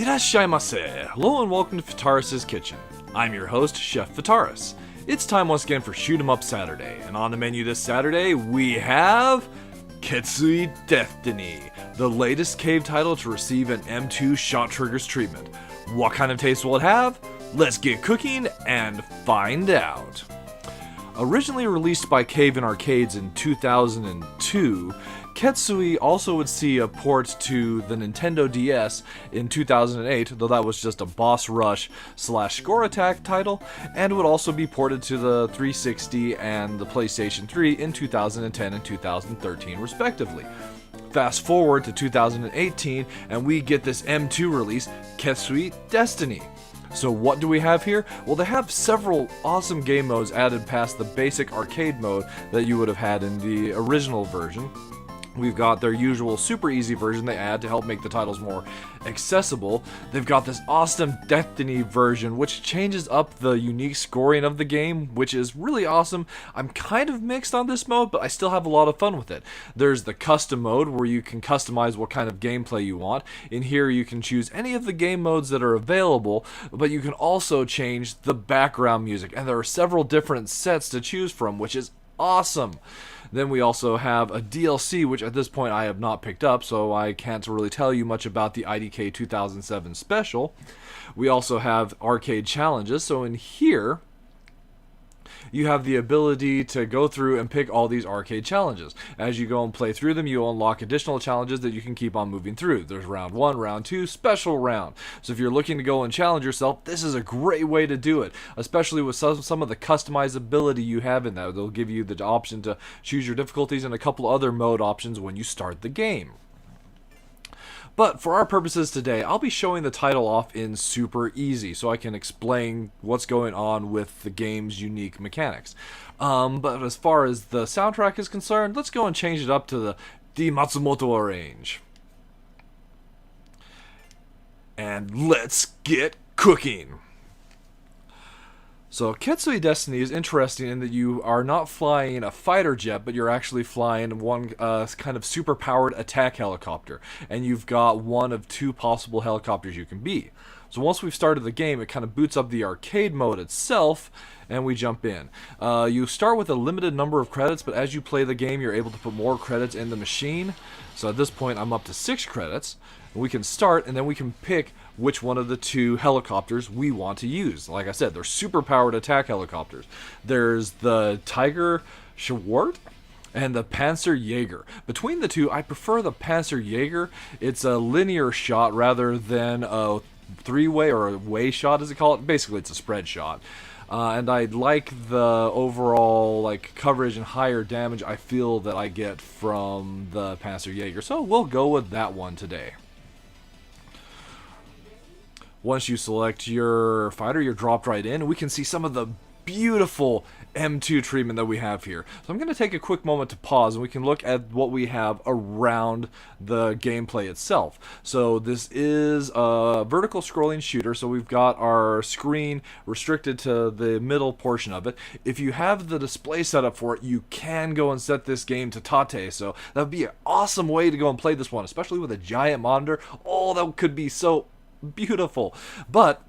Irashaimase! Hello and welcome to Fitaurus Kitchen. I'm your host, Chef Fitaurus. It's time once again for Shoot 'em Up Saturday, and on the menu this Saturday we have Ketsui Deathtiny, the latest cave title to receive an M2 ShotTriggers treatment. What kind of taste will it have? Let's get cooking and find out. Originally released by Cave in arcades in 2002, Ketsui also would see a port to the Nintendo DS in 2008, though that was just a boss rush / score attack title, and would also be ported to the 360 and the PlayStation 3 in 2010 and 2013 respectively. Fast forward to 2018 and we get this M2 release, Ketsui Deathtiny. So what do we have here? Well, they have several awesome game modes added past the basic arcade mode that you would have had in the original version. We've got their usual super easy version they add to help make the titles more accessible. They've got this awesome Deathtiny version which changes up the unique scoring of the game, which is really awesome. I'm kind of mixed on this mode, but I still have a lot of fun with it. There's the custom mode where you can customize what kind of gameplay you want. In here you can choose any of the game modes that are available, but you can also change the background music, and there are several different sets to choose from, which is awesome. Then we also have a DLC, which at this point I have not picked up, so I can't really tell you much about the IDK 2007 special. We also have arcade challenges, so in here you have the ability to go through and pick all these arcade challenges. As you go and play through them, you unlock additional challenges that you can keep on moving through. There's round 1, round 2, special round. So if you're looking to go and challenge yourself, this is a great way to do it, especially with some of the customizability you have in that. They'll give you the option to choose your difficulties and a couple other mode options when you start the game. But for our purposes today, I'll be showing the title off in super easy so I can explain what's going on with the game's unique mechanics. But as far as the soundtrack is concerned, let's go and change it up to the D Matsumoto range. And let's get cooking! So Ketsui Deathtiny is interesting in that you are not flying a fighter jet, but you're actually flying one kind of super-powered attack helicopter. And you've got one of two possible helicopters you can be. So once we've started the game, it kind of boots up the arcade mode itself, and we jump in. You start with a limited number of credits, but as you play the game, you're able to put more credits in the machine. So at this point, I'm up to 6 credits. We can start, and then we can pick which one of the two helicopters we want to use. Like I said, they're super-powered attack helicopters. There's the Tiger Schwartz and the Panzer Jaeger. Between the two, I prefer the Panzer Jaeger. It's a linear shot rather than a three-way or a way shot, as they call it. Basically, it's a spread shot. And I like the overall coverage and higher damage I feel that I get from the Panzer Jaeger. So we'll go with that one today. Once you select your fighter, you're dropped right in, and we can see some of the beautiful M2 treatment that we have here. So I'm going to take a quick moment to pause, and we can look at what we have around the gameplay itself. So this is a vertical scrolling shooter, so we've got our screen restricted to the middle portion of it. If you have the display set up for it, you can go and set this game to Tate, so that would be an awesome way to go and play this one, especially with a giant monitor. Oh, that could be so beautiful. But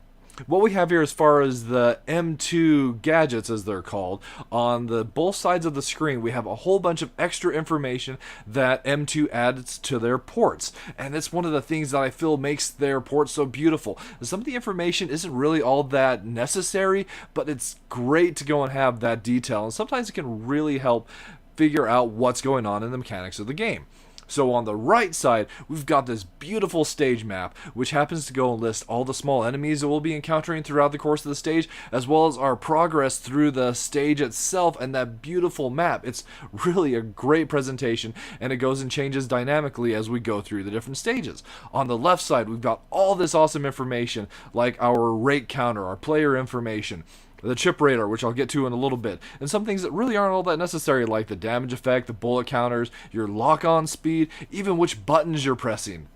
what we have here as far as the M2 gadgets, as they're called, on the both sides of the screen, we have a whole bunch of extra information that M2 adds to their ports. And it's one of the things that I feel makes their ports so beautiful. Some of the information isn't really all that necessary, but it's great to go and have that detail. And sometimes it can really help figure out what's going on in the mechanics of the game. So on the right side, we've got this beautiful stage map, which happens to go and list all the small enemies that we'll be encountering throughout the course of the stage, as well as our progress through the stage itself and that beautiful map. It's really a great presentation, and it goes and changes dynamically as we go through the different stages. On the left side, we've got all this awesome information, like our rate counter, our player information, the chip radar, which I'll get to in a little bit, and some things that really aren't all that necessary, like the damage effect, the bullet counters, your lock-on speed, even which buttons you're pressing.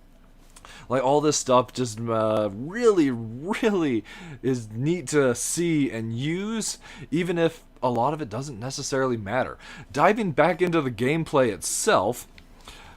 Like, all this stuff just really is neat to see and use, even if a lot of it doesn't necessarily matter. Diving back into the gameplay itself,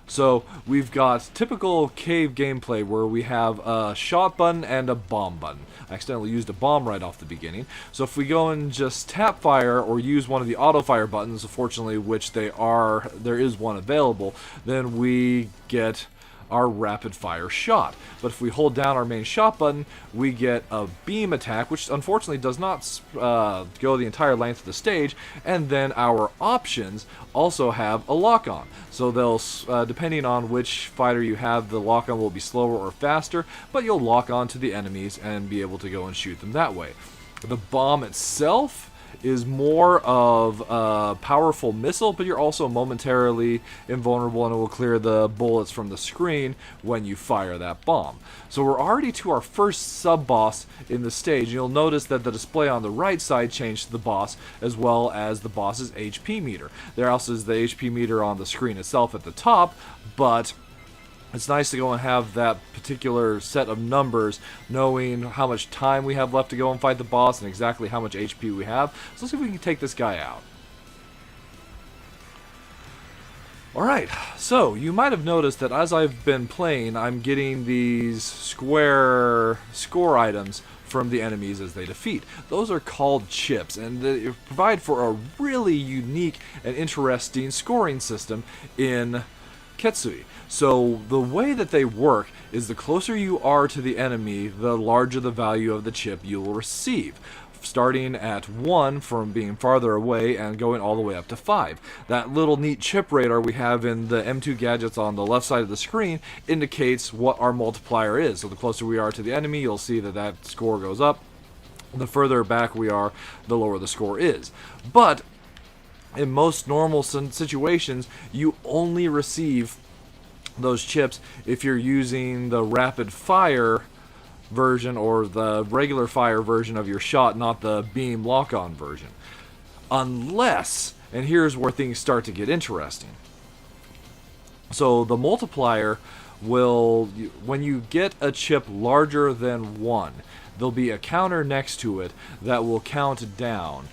So we've got typical cave gameplay where we have a shot button and a bomb button. I accidentally used a bomb right off the beginning. So if we go and just tap fire or use one of the auto fire buttons, unfortunately which there is one available, then we get our rapid fire shot. But if we hold down our main shot button, we get a beam attack, which unfortunately does not go the entire length of the stage, and then our options also have a lock-on. So they'll, depending on which fighter you have, the lock-on will be slower or faster, but you'll lock on to the enemies and be able to go and shoot them that way. The bomb itself is more of a powerful missile, but you're also momentarily invulnerable and it will clear the bullets from the screen when you fire that bomb. So we're already to our first sub-boss in the stage. You'll notice that the display on the right side changed to the boss as well as the boss's HP meter. There also is the HP meter on the screen itself at the top, but it's nice to go and have that particular set of numbers, knowing how much time we have left to go and fight the boss and exactly how much HP we have. So let's see if we can take this guy out. Alright, so you might have noticed that as I've been playing, I'm getting these square score items from the enemies as they defeat. Those are called chips, and they provide for a really unique and interesting scoring system in Ketsui. So the way that they work is the closer you are to the enemy, the larger the value of the chip you will receive. Starting at 1 from being farther away and going all the way up to 5. That little neat chip radar we have in the M2 gadgets on the left side of the screen indicates what our multiplier is. So the closer we are to the enemy, you'll see that that score goes up. The further back we are, the lower the score is. But in most normal situations, you only receive those chips if you're using the rapid fire version or the regular fire version of your shot, not the beam lock-on version. Unless, and here's where things start to get interesting. So the multiplier will, when you get a chip larger than 1, there'll be a counter next to it that will count down.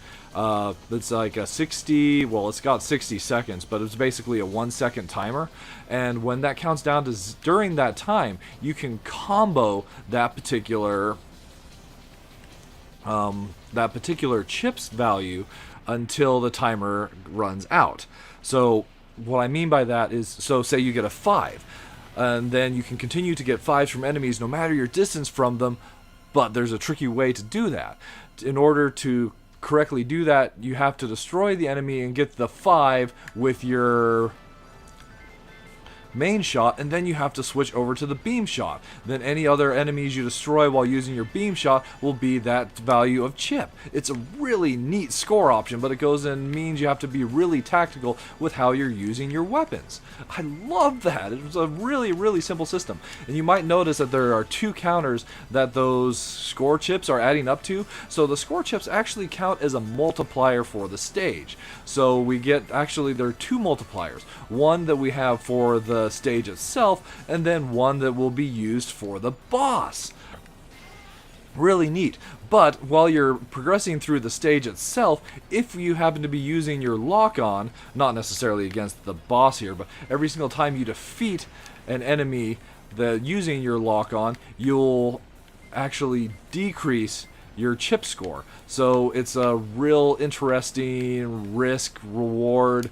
It's like a 60, well, it's got 60 seconds, but it's basically a 1-second timer. And when that counts down to during that time, you can combo that particular chip's value until the timer runs out. So what I mean by that is, so say you get a 5, and then you can continue to get 5s from enemies no matter your distance from them, but there's a tricky way to do that. In order to correctly do that, you have to destroy the enemy and get the 5 with your main shot, and then you have to switch over to the beam shot. Then any other enemies you destroy while using your beam shot will be that value of chip. It's a really neat score option, but it goes and means you have to be really tactical with how you're using your weapons. I love that. It's a really, really simple system. And you might notice that there are 2 counters that those score chips are adding up to. So the score chips actually count as a multiplier for the stage. So we get, actually there are 2 multipliers. One that we have for the stage itself, and then one that will be used for the boss. Really neat. But while you're progressing through the stage itself, if you happen to be using your lock-on, not necessarily against the boss here, but every single time you defeat an enemy using your lock-on, you'll actually decrease your chip score. So it's a real interesting risk-reward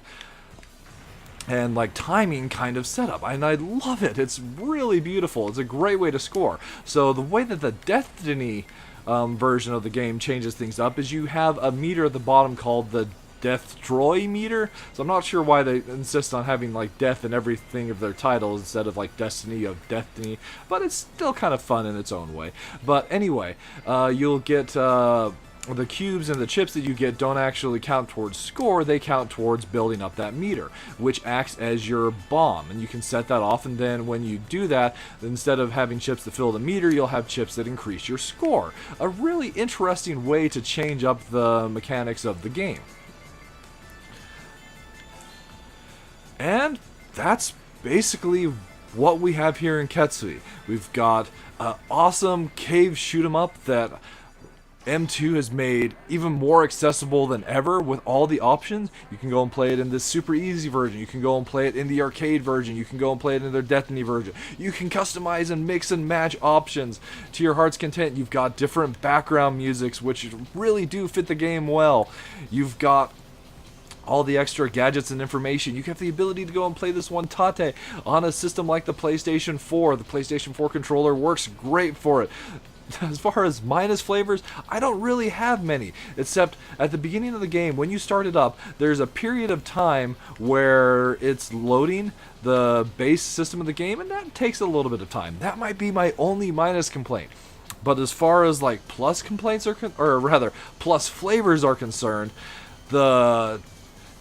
and like timing kind of setup, and I love it. It's really beautiful. It's a great way to score. So the way that the Deathtiny version of the game changes things up is you have a meter at the bottom called the Deathtroy meter. So I'm not sure why they insist on having like death in everything of their titles instead of like Destiny of Deathtiny, but it's still kind of fun in its own way. But anyway, you'll get the cubes and the chips that you get don't actually count towards score, they count towards building up that meter, which acts as your bomb, and you can set that off, and then when you do that, instead of having chips that fill the meter, you'll have chips that increase your score. A really interesting way to change up the mechanics of the game. And that's basically what we have here in Ketsui. We've got an awesome cave shoot 'em up that M2 has made even more accessible than ever with all the options. You can go and play it in this super easy version. You can go and play it in the arcade version. You can go and play it in their Deathtiny version. You can customize and mix and match options to your heart's content. You've got different background musics which really do fit the game well. You've got all the extra gadgets and information. You have the ability to go and play this one Tate on a system like the PlayStation 4. The PlayStation 4 controller works great for it. As far as minus flavors, I don't really have many, except at the beginning of the game, when you start it up, there's a period of time where it's loading the base system of the game, and that takes a little bit of time. That might be my only minus complaint. But as far as like plus complaints plus flavors are concerned, the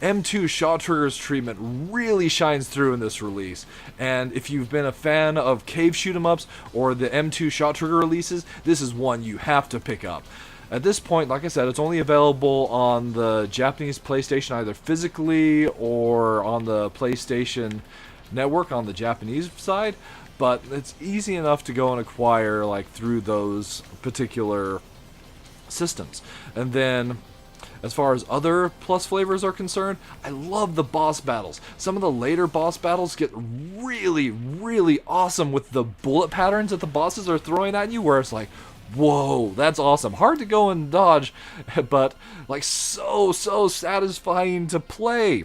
M2 ShotTriggers treatment really shines through in this release. And if you've been a fan of cave shoot-em-ups or the M2 ShotTrigger releases, this is one you have to pick up. At this point, like I said, it's only available on the Japanese PlayStation either physically or on the PlayStation Network on the Japanese side, but it's easy enough to go and acquire like through those particular systems. And then as far as other plus flavors are concerned, I love the boss battles. Some of the later boss battles get really, really awesome with the bullet patterns that the bosses are throwing at you, where it's like, whoa, that's awesome. Hard to go and dodge, but like so satisfying to play.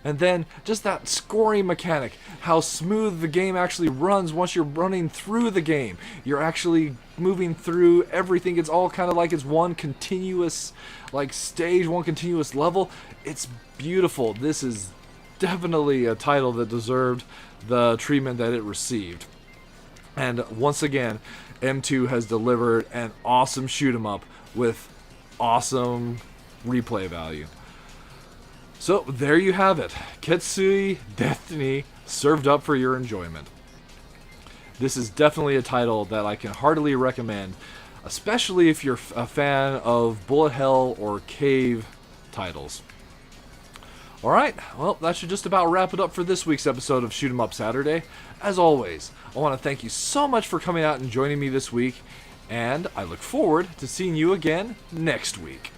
And then just that scoring mechanic, how smooth the game actually runs once you're running through the game. You're actually moving through everything. It's all kind of like it's one continuous like stage, one continuous level. It's beautiful. This is definitely a title that deserved the treatment that it received. And once again, M2 has delivered an awesome shoot 'em up with awesome replay value. So there you have it, Ketsui Deathtiny served up for your enjoyment. This is definitely a title that I can heartily recommend, especially if you're a fan of bullet hell or cave titles. Alright, well, that should just about wrap it up for this week's episode of Shoot 'em Up Saturday. As always, I want to thank you so much for coming out and joining me this week, and I look forward to seeing you again next week.